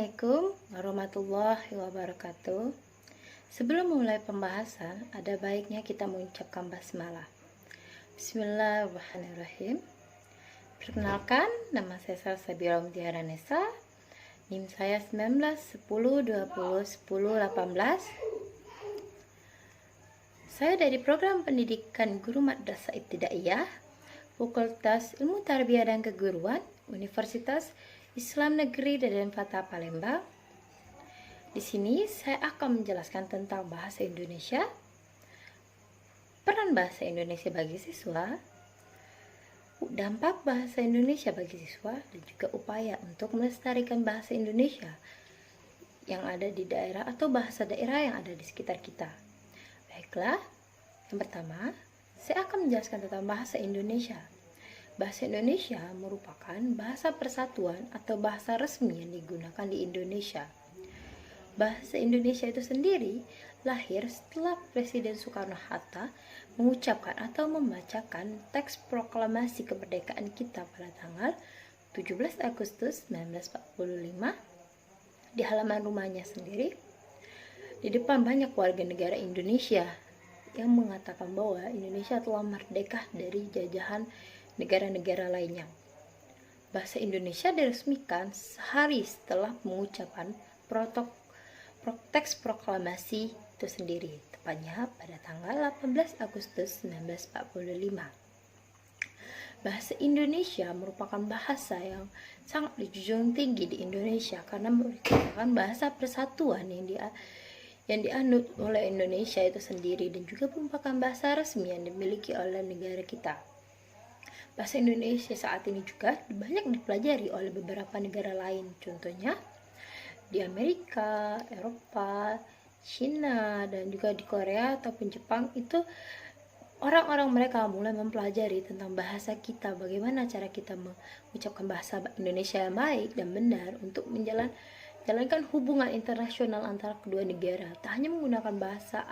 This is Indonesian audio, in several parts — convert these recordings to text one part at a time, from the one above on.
Assalamualaikum warahmatullahi wabarakatuh. Sebelum memulai pembahasan, ada baiknya kita mengucapkan basmalah. Bismillahirrahmanirrahim. Perkenalkan, nama saya Salsabila Mutiara Nesa. NIM saya 19 10 20 10 18. Saya dari program pendidikan Guru Madrasah Ibtidaiyah, Fakultas Ilmu Tarbiyah dan Keguruan, Universitas Islam Negeri Raden Fatah Palembang. Di sini saya akan menjelaskan tentang bahasa Indonesia, peran bahasa Indonesia bagi siswa, dampak bahasa Indonesia bagi siswa, dan juga upaya untuk melestarikan bahasa Indonesia yang ada di daerah atau bahasa daerah yang ada di sekitar kita. Baiklah, yang pertama, saya akan menjelaskan tentang bahasa Indonesia. Bahasa Indonesia merupakan bahasa persatuan atau bahasa resmi yang digunakan di Indonesia. Bahasa Indonesia itu sendiri lahir setelah Presiden Soekarno-Hatta mengucapkan atau membacakan teks proklamasi kemerdekaan kita pada tanggal 17 Agustus 1945 di halaman rumahnya sendiri. Di depan banyak warga negara Indonesia yang mengatakan bahwa Indonesia telah merdeka dari jajahan negara-negara lainnya. Bahasa Indonesia diresmikan sehari setelah mengucapkan teks proklamasi itu sendiri, tepatnya pada tanggal 18 Agustus 1945. Bahasa Indonesia merupakan bahasa yang sangat dijunjung tinggi di Indonesia karena merupakan bahasa persatuan yang dianut oleh Indonesia itu sendiri dan juga merupakan bahasa resmi yang dimiliki oleh negara kita. Bahasa Indonesia saat ini juga banyak dipelajari oleh beberapa negara lain, contohnya di Amerika, Eropa, Cina, dan juga di Korea ataupun Jepang. Itu orang-orang mereka mulai mempelajari tentang bahasa kita, bagaimana cara kita mengucapkan bahasa Indonesia yang baik dan benar untuk menjalankan hubungan internasional antara kedua negara. Tak hanya menggunakan bahasa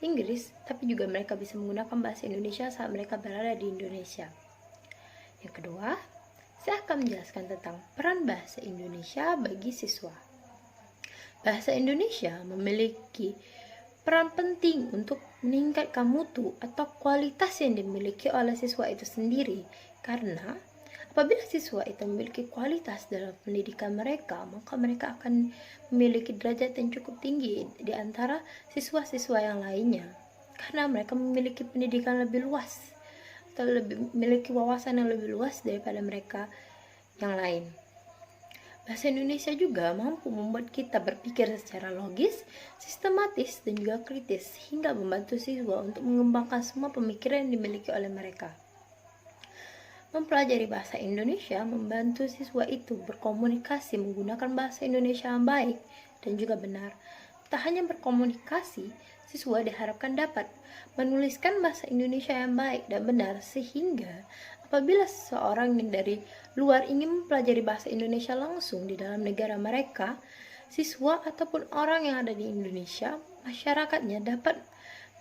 Inggris, tapi juga mereka bisa menggunakan bahasa Indonesia saat mereka berada di Indonesia. Yang kedua, saya akan menjelaskan tentang peran bahasa Indonesia bagi siswa. Bahasa Indonesia memiliki peran penting untuk meningkatkan mutu atau kualitas yang dimiliki oleh siswa itu sendiri. Karena apabila siswa itu memiliki kualitas dalam pendidikan mereka, maka mereka akan memiliki derajat yang cukup tinggi di antara siswa-siswa yang lainnya. Karena mereka memiliki pendidikan lebih luas atau memiliki wawasan yang lebih luas daripada mereka yang lain. Bahasa Indonesia juga mampu membuat kita berpikir secara logis, sistematis, dan juga kritis, hingga membantu siswa untuk mengembangkan semua pemikiran yang dimiliki oleh mereka. Mempelajari bahasa Indonesia membantu siswa itu berkomunikasi menggunakan bahasa Indonesia yang baik dan juga benar. Tak hanya berkomunikasi, siswa diharapkan dapat menuliskan bahasa Indonesia yang baik dan benar, sehingga apabila seseorang yang dari luar ingin mempelajari bahasa Indonesia langsung di dalam negara mereka, siswa ataupun orang yang ada di Indonesia, masyarakatnya dapat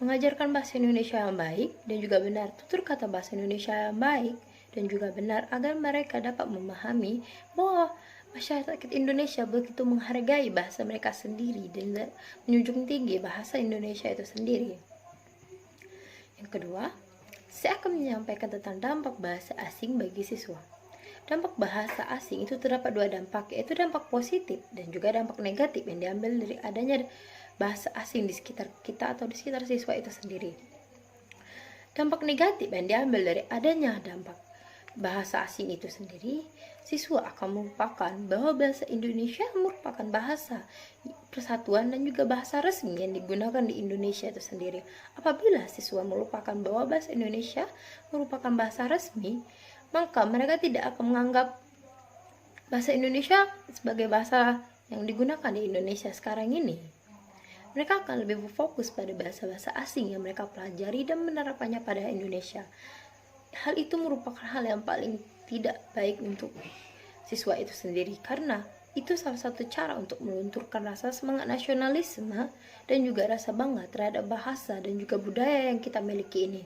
mengajarkan bahasa Indonesia yang baik dan juga benar, tutur kata bahasa Indonesia yang baik dan juga benar, agar mereka dapat memahami bahwa masyarakat Indonesia begitu menghargai bahasa mereka sendiri dan menjunjung tinggi bahasa Indonesia itu sendiri. Yang kedua, saya akan menyampaikan tentang dampak bahasa asing bagi siswa. Dampak bahasa asing itu terdapat dua dampak, yaitu dampak positif dan juga dampak negatif yang diambil dari adanya bahasa asing di sekitar kita atau di sekitar siswa itu sendiri. Dampak negatif yang diambil dari adanya dampak bahasa asing itu sendiri, siswa akan melupakan bahwa bahasa Indonesia merupakan bahasa persatuan dan juga bahasa resmi yang digunakan di Indonesia itu sendiri. Apabila siswa melupakan bahwa bahasa Indonesia merupakan bahasa resmi, maka mereka tidak akan menganggap bahasa Indonesia sebagai bahasa yang digunakan di Indonesia sekarang ini. Mereka akan lebih berfokus pada bahasa-bahasa asing yang mereka pelajari dan menerapkannya pada Indonesia. Hal itu merupakan hal yang paling tidak baik untuk siswa itu sendiri, karena itu salah satu cara untuk melunturkan rasa semangat nasionalisme dan juga rasa bangga terhadap bahasa dan juga budaya yang kita miliki ini.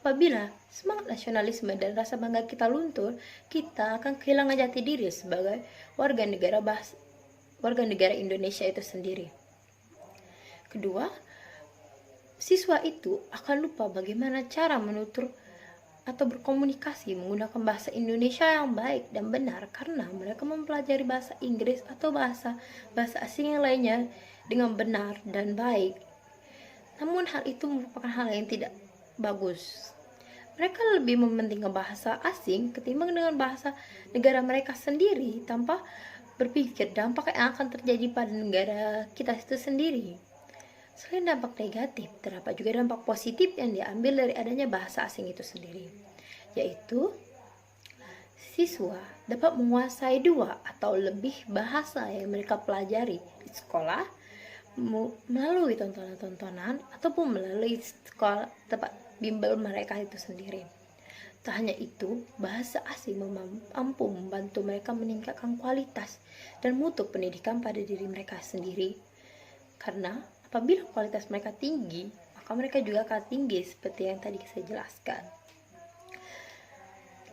Apabila semangat nasionalisme dan rasa bangga kita luntur, kita akan kehilangan jati diri sebagai warga negara warga negara Indonesia itu sendiri. Kedua, siswa itu akan lupa bagaimana cara menutur atau berkomunikasi menggunakan bahasa Indonesia yang baik dan benar karena mereka mempelajari bahasa Inggris atau bahasa asing yang lainnya dengan benar dan baik. Namun hal itu merupakan hal yang tidak bagus. Mereka lebih mementingkan bahasa asing ketimbang dengan bahasa negara mereka sendiri tanpa berpikir dampak yang akan terjadi pada negara kita itu sendiri. Selain dampak negatif, terdapat juga dampak positif yang diambil dari adanya bahasa asing itu sendiri, yaitu siswa dapat menguasai 2 atau lebih bahasa yang mereka pelajari di sekolah melalui tontonan-tontonan ataupun melalui sekolah tempat bimbel mereka itu sendiri. Tak hanya itu, bahasa asing mampu membantu mereka meningkatkan kualitas dan mutu pendidikan pada diri mereka sendiri. Karena apabila kualitas mereka tinggi, maka mereka juga akan tinggi seperti yang tadi saya jelaskan.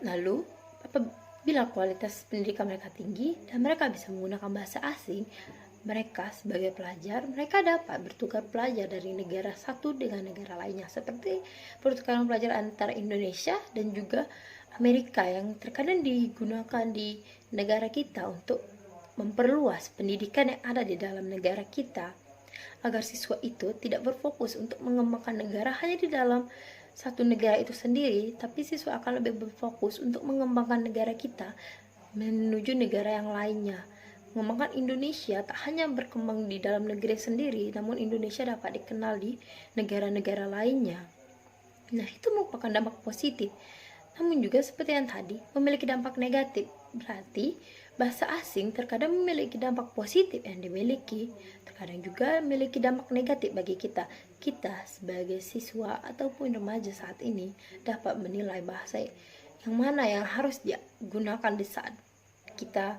Lalu, apabila kualitas pendidikan mereka tinggi dan mereka bisa menggunakan bahasa asing, mereka sebagai pelajar, mereka dapat bertukar pelajar dari negara satu dengan negara lainnya, seperti pertukaran pelajar antara Indonesia dan juga Amerika yang terkadang digunakan di negara kita untuk memperluas pendidikan yang ada di dalam negara kita, agar siswa itu tidak berfokus untuk mengembangkan negara hanya di dalam satu negara itu sendiri, tapi siswa akan lebih berfokus untuk mengembangkan negara kita menuju negara yang lainnya. Mengembangkan Indonesia tak hanya berkembang di dalam negeri sendiri, namun Indonesia dapat dikenal di negara-negara lainnya. Nah, itu merupakan dampak positif. Namun juga seperti yang tadi, memiliki dampak negatif. Berarti, bahasa asing terkadang memiliki dampak positif yang dimiliki, terkadang juga memiliki dampak negatif bagi kita. Kita sebagai siswa ataupun remaja saat ini dapat menilai bahasa yang mana yang harus digunakan di saat kita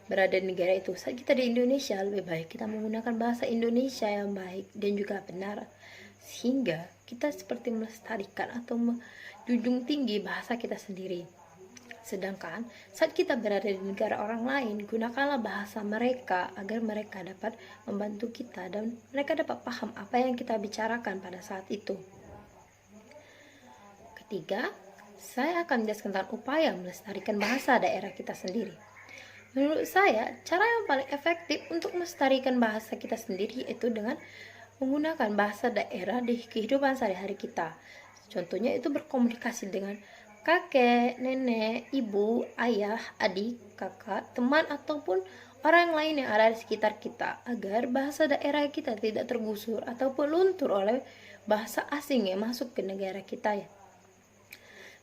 berada di negara itu. Saat kita di Indonesia, lebih baik kita menggunakan bahasa Indonesia yang baik dan juga benar, sehingga kita seperti melestarikan atau menjunjung tinggi bahasa kita sendiri. Sedangkan saat kita berada di negara orang lain, gunakanlah bahasa mereka agar mereka dapat membantu kita dan mereka dapat paham apa yang kita bicarakan pada saat itu. Ketiga, saya akan menjelaskan tentang upaya melestarikan bahasa daerah kita sendiri. Menurut saya, cara yang paling efektif untuk melestarikan bahasa kita sendiri yaitu dengan menggunakan bahasa daerah di kehidupan sehari-hari kita. Contohnya itu berkomunikasi dengan kakek, nenek, ibu, ayah, adik, kakak, teman, ataupun orang lain yang ada di sekitar kita, agar bahasa daerah kita tidak tergusur ataupun luntur oleh bahasa asing yang masuk ke negara kita ya.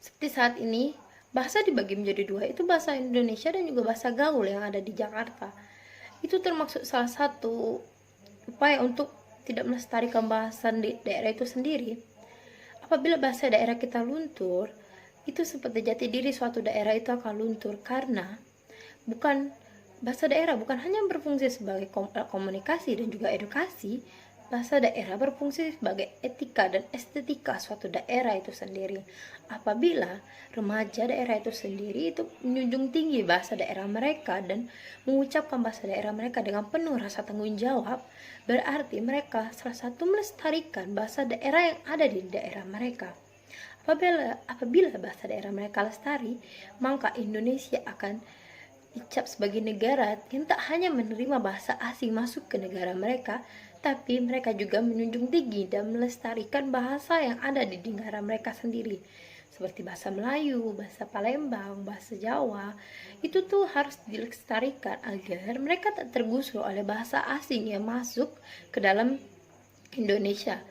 Seperti saat ini, bahasa dibagi menjadi 2, itu bahasa Indonesia dan juga bahasa gaul yang ada di Jakarta. Itu termasuk salah satu upaya untuk tidak melestarikan bahasa di daerah itu sendiri. Apabila bahasa daerah kita luntur, itu seperti jati diri suatu daerah itu akan luntur, karena bahasa daerah bukan hanya berfungsi sebagai komunikasi dan juga edukasi. Bahasa daerah berfungsi sebagai etika dan estetika suatu daerah itu sendiri. Apabila remaja daerah itu sendiri itu menjunjung tinggi bahasa daerah mereka dan mengucapkan bahasa daerah mereka dengan penuh rasa tanggung jawab, berarti mereka salah satu melestarikan bahasa daerah yang ada di daerah mereka. Apabila bahasa daerah mereka lestari, maka Indonesia akan dicap sebagai negara yang tak hanya menerima bahasa asing masuk ke negara mereka, tapi mereka juga menjunjung tinggi dan melestarikan bahasa yang ada di negara mereka sendiri, seperti bahasa Melayu, bahasa Palembang, bahasa Jawa. Itu tuh harus dilestarikan agar mereka tak tergusur oleh bahasa asing yang masuk ke dalam Indonesia.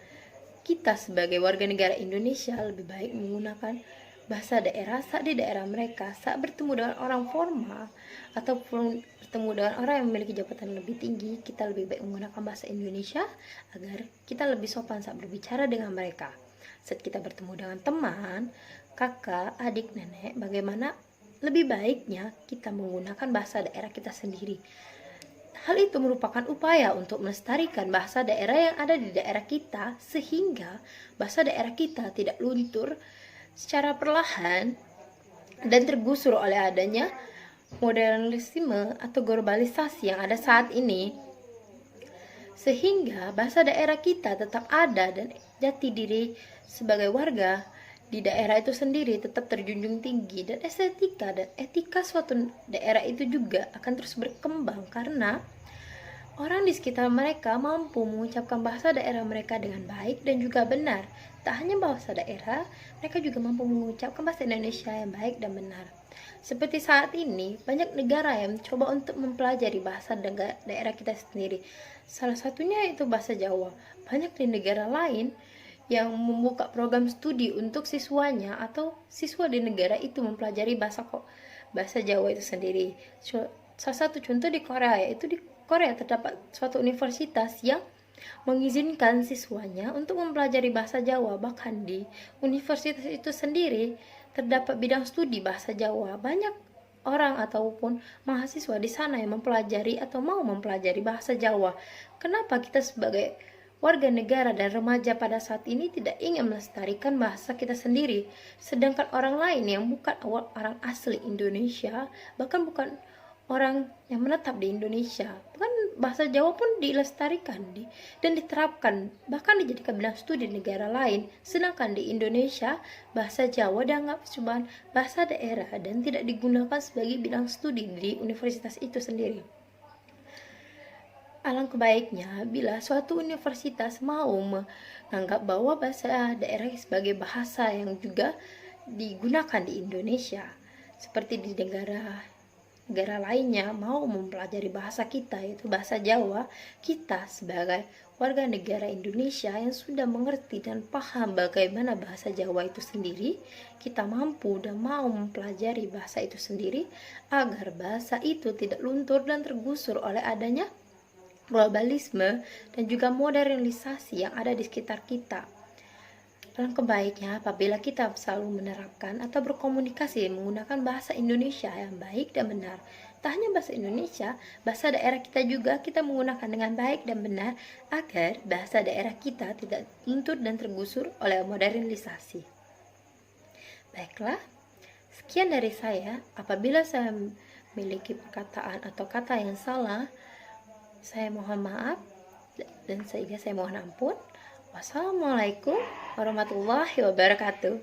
Kita sebagai warga negara Indonesia lebih baik menggunakan bahasa daerah saat di daerah mereka, saat bertemu dengan orang formal ataupun bertemu dengan orang yang memiliki jabatan lebih tinggi. Kita lebih baik menggunakan bahasa Indonesia agar kita lebih sopan saat berbicara dengan mereka. Saat kita bertemu dengan teman, kakak, adik, nenek, bagaimana lebih baiknya kita menggunakan bahasa daerah kita sendiri. Hal itu merupakan upaya untuk melestarikan bahasa daerah yang ada di daerah kita, sehingga bahasa daerah kita tidak luntur secara perlahan dan tergusur oleh adanya modernisme atau globalisasi yang ada saat ini, sehingga bahasa daerah kita tetap ada dan jati diri sebagai warga di daerah itu sendiri tetap terjunjung tinggi, dan estetika dan etika suatu daerah itu juga akan terus berkembang karena orang di sekitar mereka mampu mengucapkan bahasa daerah mereka dengan baik dan juga benar. Tak hanya bahasa daerah, mereka juga mampu mengucapkan bahasa Indonesia yang baik dan benar. Seperti saat ini, banyak negara yang mencoba untuk mempelajari bahasa daerah kita sendiri. Salah satunya itu bahasa Jawa. Banyak di negara lain yang membuka program studi untuk siswanya atau siswa di negara itu mempelajari bahasa Jawa itu sendiri. Salah satu contoh di Korea, yaitu di Korea terdapat suatu universitas yang mengizinkan siswanya untuk mempelajari bahasa Jawa. Bahkan di universitas itu sendiri terdapat bidang studi bahasa Jawa. Banyak orang ataupun mahasiswa di sana yang mempelajari atau mau mempelajari bahasa Jawa. Kenapa kita sebagai warga negara dan remaja pada saat ini tidak ingin melestarikan bahasa kita sendiri, sedangkan orang lain yang bukan orang asli Indonesia, bahkan bukan orang yang menetap di Indonesia, bahkan bahasa Jawa pun dilestarikan dan diterapkan, bahkan dijadikan bidang studi di negara lain, sedangkan di Indonesia bahasa Jawa dianggap cuma bahasa daerah dan tidak digunakan sebagai bidang studi di universitas itu sendiri. Alangkah baiknya bila suatu universitas mau menganggap bahwa bahasa daerah sebagai bahasa yang juga digunakan di Indonesia, seperti di negara lainnya mau mempelajari bahasa kita, yaitu bahasa Jawa. Kita sebagai warga negara Indonesia yang sudah mengerti dan paham bagaimana bahasa Jawa itu sendiri, kita mampu dan mau mempelajari bahasa itu sendiri agar bahasa itu tidak luntur dan tergusur oleh adanya globalisme dan juga modernisasi yang ada di sekitar kita. Alangkah baiknya apabila kita selalu menerapkan atau berkomunikasi menggunakan bahasa Indonesia yang baik dan benar. Tak hanya bahasa Indonesia, bahasa daerah kita juga kita menggunakan dengan baik dan benar agar bahasa daerah kita tidak luntur dan tergusur oleh modernisasi. Baiklah, sekian dari saya. Apabila saya memiliki perkataan atau kata yang salah, saya mohon maaf dan saya mohon ampun. Wassalamualaikum warahmatullahi wabarakatuh.